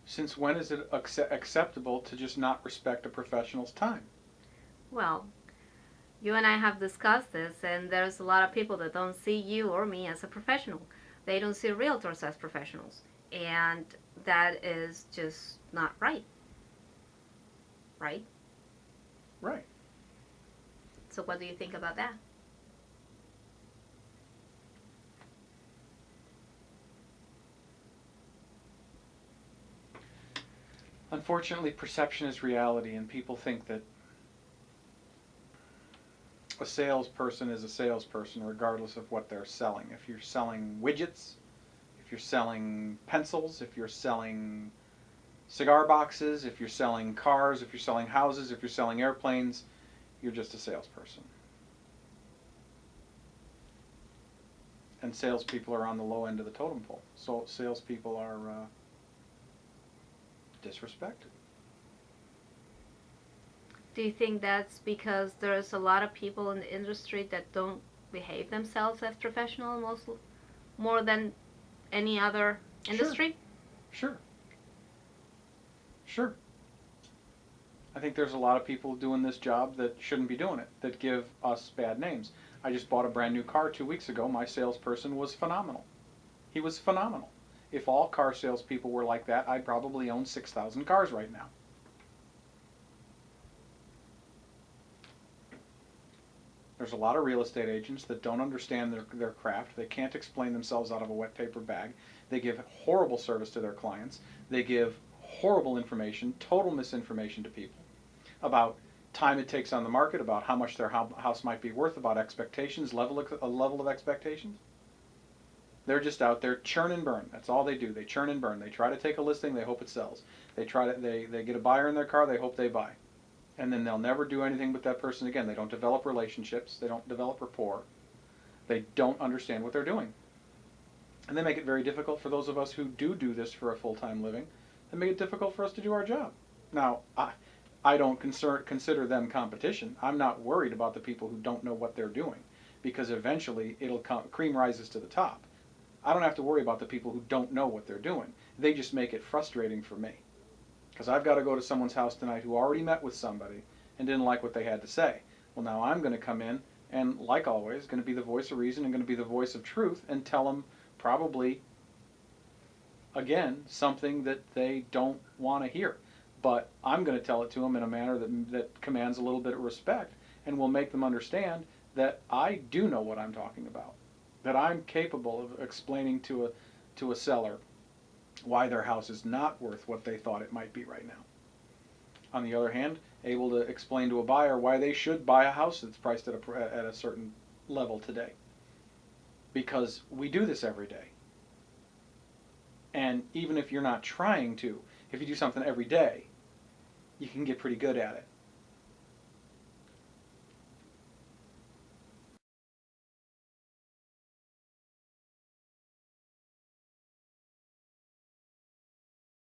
Since when is it acceptable to just not respect a professional's time? Well, you and I have discussed this, and there's a lot of people that don't see you or me as a professional. They don't see realtors as professionals. And that is just not right, right? Right. So, what do you think about that? Unfortunately, perception is reality, and people think that a salesperson is a salesperson regardless of what they're selling. If you're selling widgets, if you're selling pencils, if you're selling cigar boxes, if you're selling cars, if you're selling houses, if you're selling airplanes, you're just a salesperson. And salespeople are on the low end of the totem pole. So salespeople are disrespected. Do you think that's because there's a lot of people in the industry that don't behave themselves as professional more than any other Sure, industry? sure, sure. I think there's a lot of people doing this job that shouldn't be doing it, that give us bad names. I just bought a brand new car 2 weeks ago. My salesperson was phenomenal. He was phenomenal. If all car salespeople were like that, I'd probably own 6,000 cars right now. There's a lot of real estate agents that don't understand their craft. They can't explain themselves out of a wet paper bag. They give horrible service to their clients. They give horrible information, total misinformation to people about time it takes on the market, about how much their house might be worth, about expectations, level of expectations. They're just out there churn and burn. That's all they do. They churn and burn. They try to take a listing. They hope it sells. They get a buyer in their car. They hope they buy, and then they'll never do anything with that person again. They don't develop relationships. They don't develop rapport. They don't understand what they're doing, and they make it very difficult for those of us who do this for a full-time living. They make it difficult for us to do our job. Now, I don't consider them competition. I'm not worried about the people who don't know what they're doing, because eventually it'll come, cream rises to the top. I don't have to worry about the people who don't know what they're doing. They just make it frustrating for me, because I've got to go to someone's house tonight who already met with somebody and didn't like what they had to say. Well, now I'm going to come in and, like always, going to be the voice of reason and going to be the voice of truth and tell them probably, again, something that they don't want to hear. But I'm going to tell it to them in a manner that commands a little bit of respect and will make them understand that I do know what I'm talking about, that I'm capable of explaining to a seller why their house is not worth what they thought it might be right now. On the other hand, able to explain to a buyer why they should buy a house that's priced at a certain level today. Because we do this every day. And even if you're not trying to, if you do something every day, you can get pretty good at it.